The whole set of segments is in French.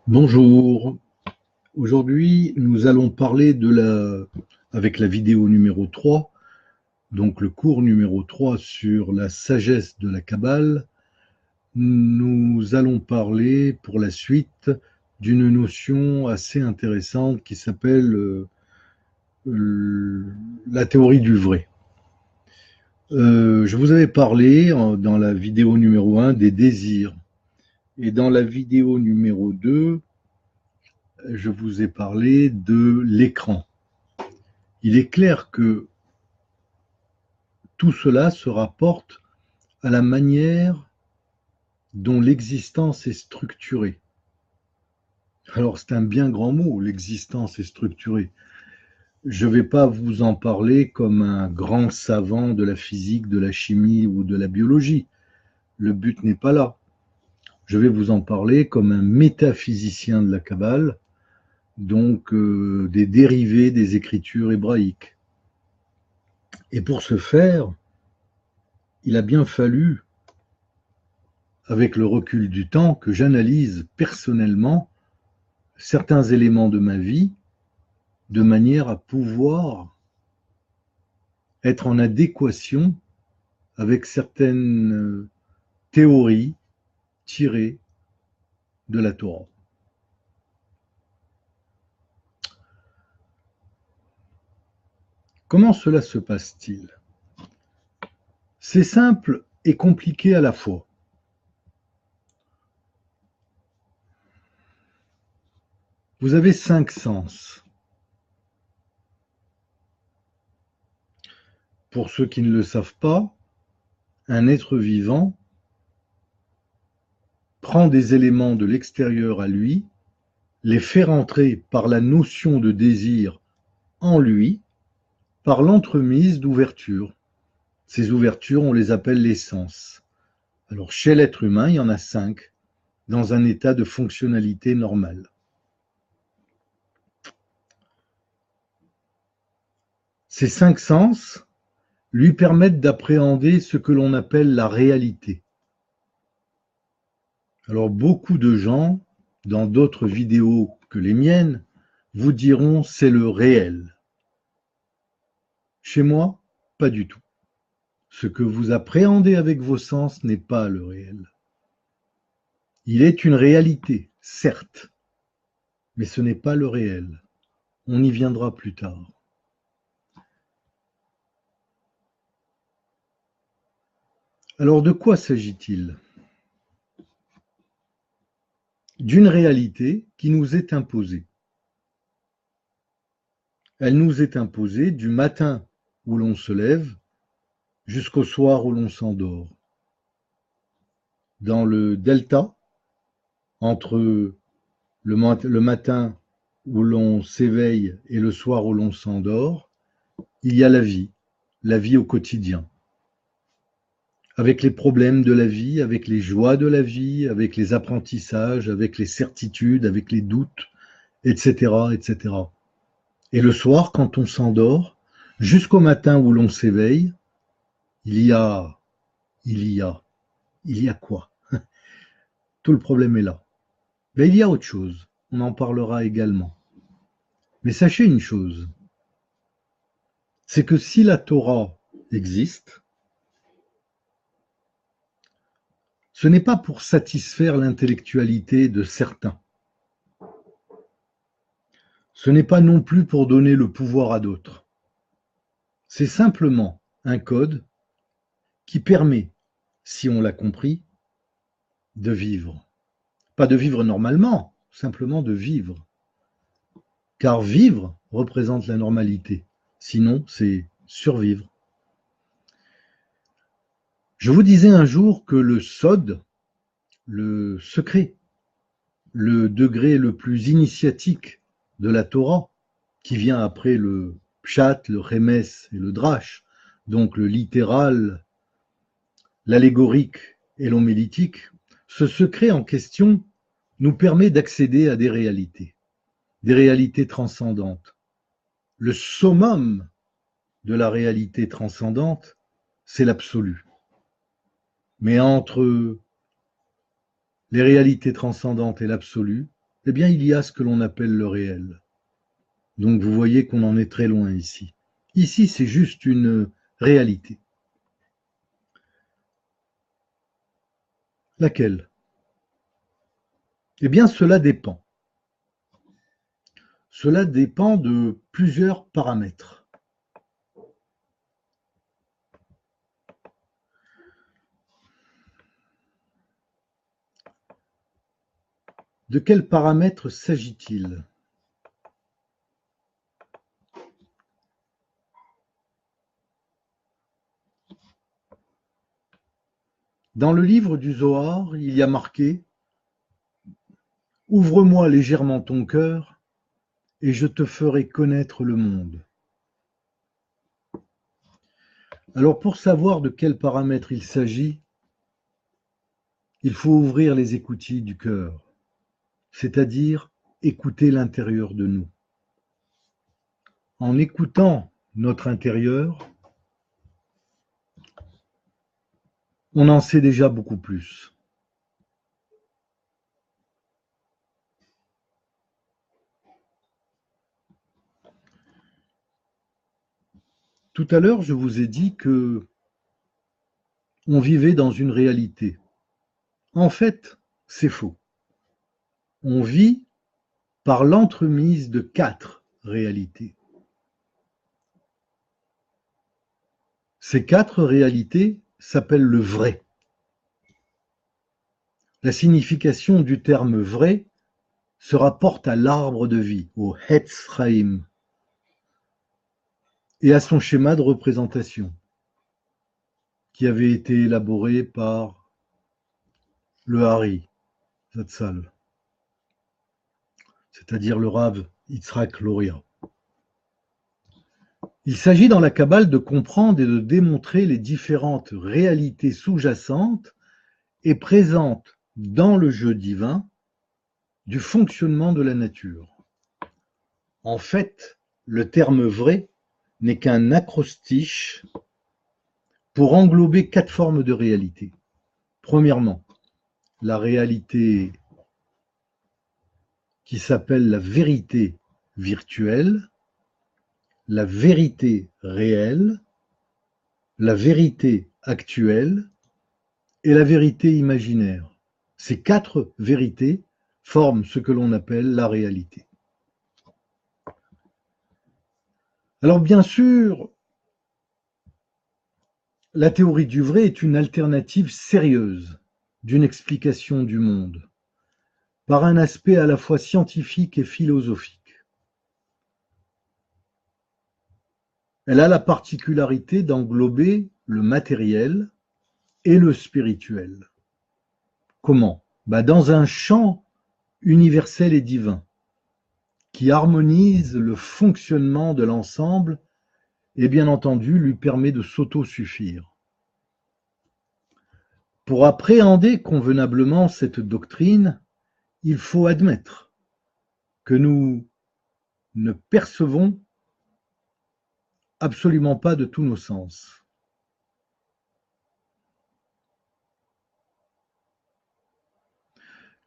Bonjour, aujourd'hui nous allons parler avec la vidéo numéro 3, donc le cours numéro 3 sur la sagesse de la Kabbale, nous allons parler pour la suite d'une notion assez intéressante qui s'appelle la théorie du vrai. Je vous avais parlé dans la vidéo numéro 1 des désirs, et dans la vidéo numéro 2, je vous ai parlé de l'écran. Il est clair que tout cela se rapporte à la manière dont l'existence est structurée. Alors c'est un bien grand mot, l'existence est structurée. Je ne vais pas vous en parler comme un grand savant de la physique, de la chimie ou de la biologie. Le but n'est pas là. Je vais vous en parler comme un métaphysicien de la Kabbale, donc des dérivés des écritures hébraïques. Et pour ce faire, il a bien fallu, avec le recul du temps, que j'analyse personnellement certains éléments de ma vie de manière à pouvoir être en adéquation avec certaines théories tirées de la Torah. Comment cela se passe-t-il? C'est simple et compliqué à la fois. Vous avez 5 sens. Pour ceux qui ne le savent pas, un être vivant prend des éléments de l'extérieur à lui, les fait rentrer par la notion de désir en lui, par l'entremise d'ouvertures. Ces ouvertures, on les appelle les sens. Alors, chez l'être humain, il y en a 5, dans un état de fonctionnalité normale. Ces 5 sens lui permettent d'appréhender ce que l'on appelle la réalité. Alors, beaucoup de gens, dans d'autres vidéos que les miennes, vous diront c'est le réel. Chez moi, pas du tout. Ce que vous appréhendez avec vos sens n'est pas le réel. Il est une réalité, certes, mais ce n'est pas le réel. On y viendra plus tard. Alors de quoi s'agit-il? D'une réalité qui nous est imposée. Elle nous est imposée du matin où l'on se lève jusqu'au soir où l'on s'endort. Dans le delta, entre le matin où l'on s'éveille et le soir où l'on s'endort, il y a la vie au quotidien. Avec les problèmes de la vie, avec les joies de la vie, avec les apprentissages, avec les certitudes, avec les doutes, etc., etc. Et le soir, quand on s'endort, jusqu'au matin où l'on s'éveille, il y a quoi? Tout le problème est là. Mais il y a autre chose, on en parlera également. Mais sachez une chose, c'est que si la Torah existe, ce n'est pas pour satisfaire l'intellectualité de certains. Ce n'est pas non plus pour donner le pouvoir à d'autres. C'est simplement un code qui permet, si on l'a compris, de vivre. Pas de vivre normalement, simplement de vivre. Car vivre représente la normalité. Sinon, c'est survivre. Je vous disais un jour que le sod, le secret, le degré le plus initiatique de la Torah, qui vient après le pshat, le remes et le drash, donc le littéral, l'allégorique et l'homilétique, ce secret en question nous permet d'accéder à des réalités transcendantes. Le summum de la réalité transcendante, c'est l'absolu. Mais entre les réalités transcendantes et l'absolu, eh bien il y a ce que l'on appelle le réel. Donc vous voyez qu'on en est très loin ici. Ici, c'est juste une réalité. Laquelle? Eh bien, cela dépend. Cela dépend de plusieurs paramètres. De quels paramètres s'agit-il? Dans le livre du Zohar, il y a marqué « Ouvre-moi légèrement ton cœur et je te ferai connaître le monde ». Alors pour savoir de quels paramètres il s'agit, il faut ouvrir les écoutilles du cœur, c'est-à-dire écouter l'intérieur de nous. En écoutant notre intérieur, on en sait déjà beaucoup plus. Tout à l'heure, je vous ai dit que on vivait dans une réalité. En fait, c'est faux. On vit par l'entremise de 4 réalités. Ces 4 réalités s'appellent le vrai. La signification du terme vrai se rapporte à l'arbre de vie, au Etz Chaim, et à son schéma de représentation, qui avait été élaboré par le Hari Zatzal, c'est-à-dire le Rav Yitzhak Luria. Il s'agit dans la Kabbale de comprendre et de démontrer les différentes réalités sous-jacentes et présentes dans le jeu divin du fonctionnement de la nature. En fait, le terme vrai n'est qu'un acrostiche pour englober 4 formes de réalité. Premièrement, la réalité qui s'appelle la vérité virtuelle, la vérité réelle, la vérité actuelle et la vérité imaginaire. Ces 4 vérités forment ce que l'on appelle la réalité. Alors bien sûr, la théorie du vrai est une alternative sérieuse d'une explication du monde, par un aspect à la fois scientifique et philosophique. Elle a la particularité d'englober le matériel et le spirituel. Comment? Dans un champ universel et divin, qui harmonise le fonctionnement de l'ensemble et bien entendu lui permet de s'autosuffire. Pour appréhender convenablement cette doctrine, il faut admettre que nous ne percevons absolument pas de tous nos sens.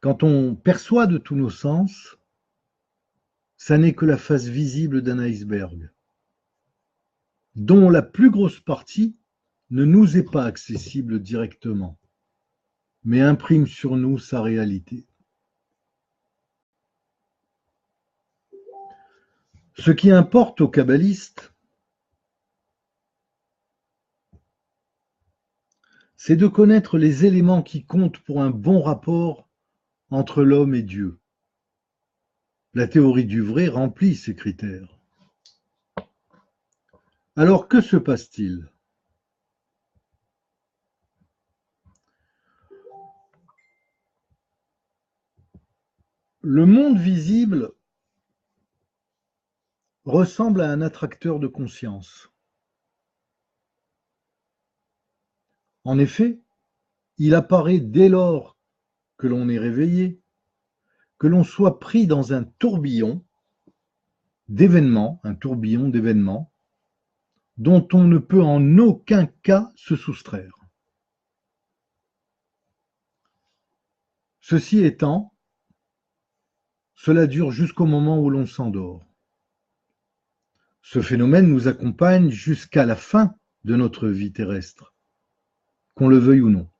Quand on perçoit de tous nos sens, ça n'est que la face visible d'un iceberg, dont la plus grosse partie ne nous est pas accessible directement, mais imprime sur nous sa réalité. Ce qui importe aux kabbalistes, c'est de connaître les éléments qui comptent pour un bon rapport entre l'homme et Dieu. La théorie du vrai remplit ces critères. Alors que se passe-t-il? Le monde visible ressemble à un attracteur de conscience. En effet, il apparaît dès lors que l'on est réveillé, que l'on soit pris dans un tourbillon d'événements, dont on ne peut en aucun cas se soustraire. Ceci étant, Cela dure jusqu'au moment où l'on s'endort. Ce phénomène nous accompagne jusqu'à la fin de notre vie terrestre, qu'on le veuille ou non.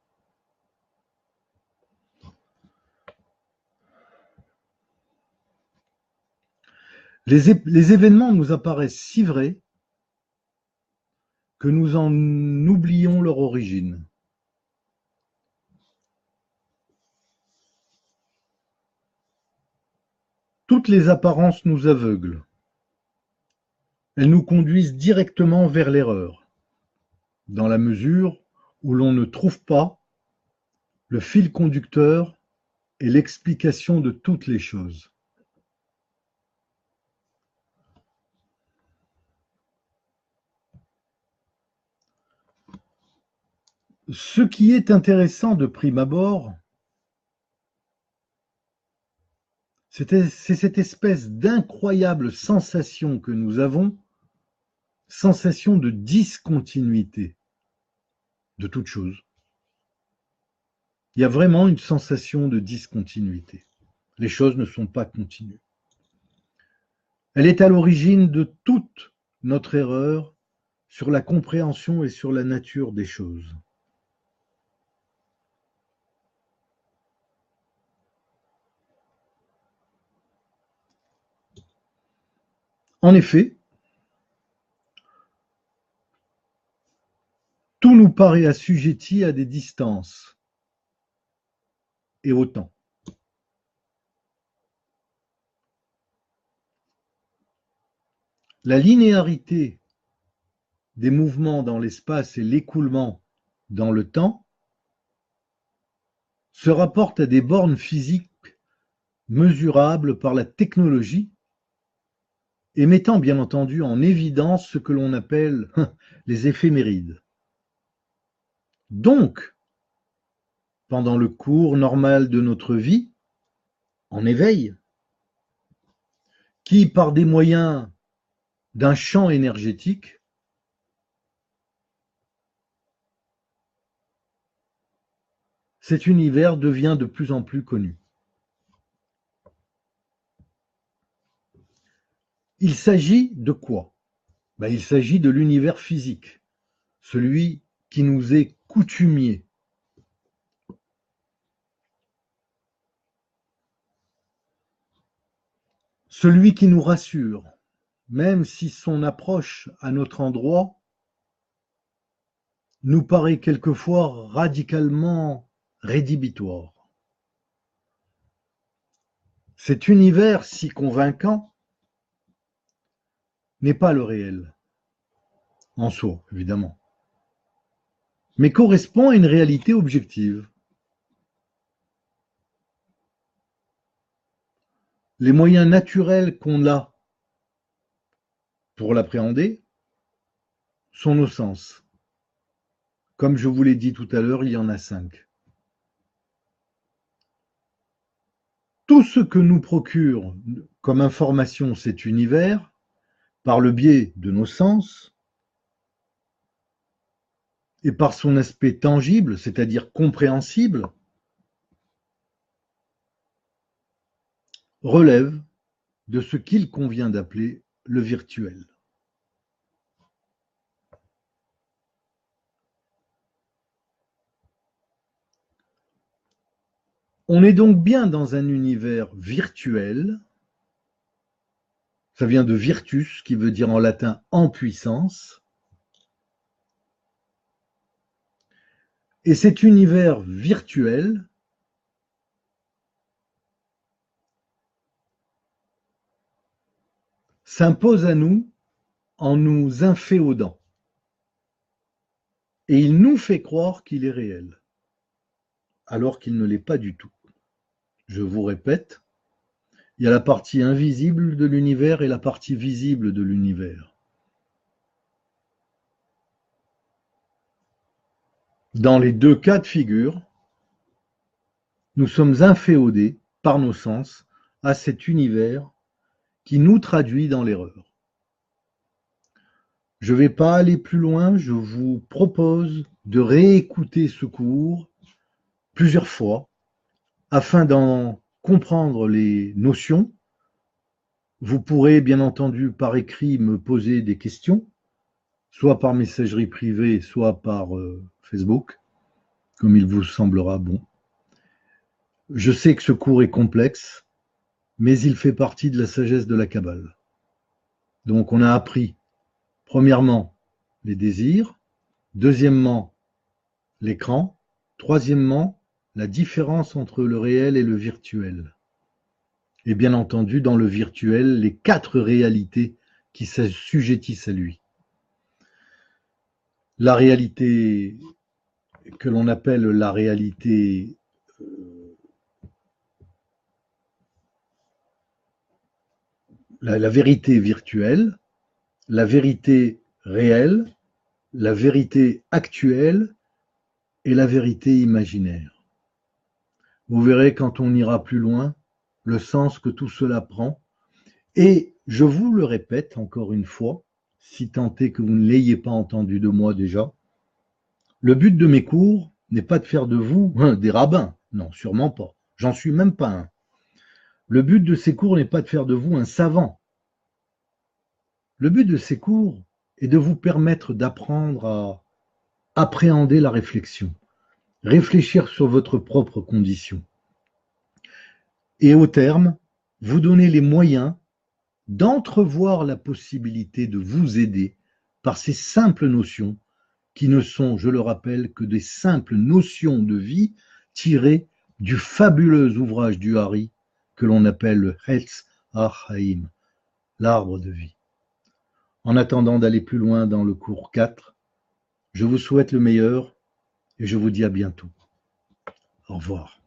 Les événements nous apparaissent si vrais que nous en oublions leur origine. Toutes les apparences nous aveuglent. Elles nous conduisent directement vers l'erreur, dans la mesure où l'on ne trouve pas le fil conducteur et l'explication de toutes les choses. Ce qui est intéressant de prime abord, c'est cette espèce d'incroyable sensation que nous avons, sensation de discontinuité de toute chose. Il y a vraiment une sensation de discontinuité. Les choses ne sont pas continues. Elle est à l'origine de toute notre erreur sur la compréhension et sur la nature des choses. En effet, tout nous paraît assujetti à des distances et au temps. La linéarité des mouvements dans l'espace et l'écoulement dans le temps se rapportent à des bornes physiques mesurables par la technologie et mettant bien entendu en évidence ce que l'on appelle les éphémérides. Donc, pendant le cours normal de notre vie, en éveil, qui, par des moyens d'un champ énergétique, cet univers devient de plus en plus connu. Il s'agit de quoi? Il s'agit de l'univers physique, celui qui nous est coutumier. Celui qui nous rassure, même si son approche à notre endroit nous paraît quelquefois radicalement rédhibitoire. Cet univers si convaincant n'est pas le réel, en soi, évidemment, mais correspond à une réalité objective. Les moyens naturels qu'on a pour l'appréhender sont nos sens. Comme je vous l'ai dit tout à l'heure, il y en a 5. Tout ce que nous procure comme information cet univers, par le biais de nos sens, et par son aspect tangible, c'est-à-dire compréhensible, relève de ce qu'il convient d'appeler le virtuel. On est donc bien dans un univers virtuel, ça vient de virtus, qui veut dire en latin en puissance, et cet univers virtuel s'impose à nous en nous inféodant. Et il nous fait croire qu'il est réel, alors qu'il ne l'est pas du tout. Je vous répète, il y a la partie invisible de l'univers et la partie visible de l'univers. Dans les deux cas de figure, nous sommes inféodés par nos sens à cet univers qui nous traduit dans l'erreur. Je ne vais pas aller plus loin, je vous propose de réécouter ce cours plusieurs fois afin d'en comprendre les notions. Vous pourrez bien entendu par écrit me poser des questions, soit par messagerie privée, soit par Facebook, comme il vous semblera bon. Je sais que ce cours est complexe, mais il fait partie de la sagesse de la Kabbale. Donc on a appris, premièrement, les désirs, deuxièmement, l'écran, troisièmement, la différence entre le réel et le virtuel. Et bien entendu, dans le virtuel, les 4 réalités qui s'assujettissent à lui. La réalité que l'on appelle la réalité la vérité virtuelle, la vérité réelle, la vérité actuelle et la vérité imaginaire. Vous verrez quand on ira plus loin le sens que tout cela prend. Et je vous le répète encore une fois, si tant est que vous ne l'ayez pas entendu de moi déjà, le but de mes cours n'est pas de faire de vous des rabbins. Non, sûrement pas. J'en suis même pas un. Le but de ces cours n'est pas de faire de vous un savant. Le but de ces cours est de vous permettre d'apprendre à appréhender la réflexion, réfléchir sur votre propre condition. Et au terme, vous donner les moyens d'entrevoir la possibilité de vous aider par ces simples notions qui ne sont, je le rappelle, que des simples notions de vie tirées du fabuleux ouvrage du Hari que l'on appelle le Etz HaChaim, l'arbre de vie. En attendant d'aller plus loin dans le cours 4, je vous souhaite le meilleur et je vous dis à bientôt. Au revoir.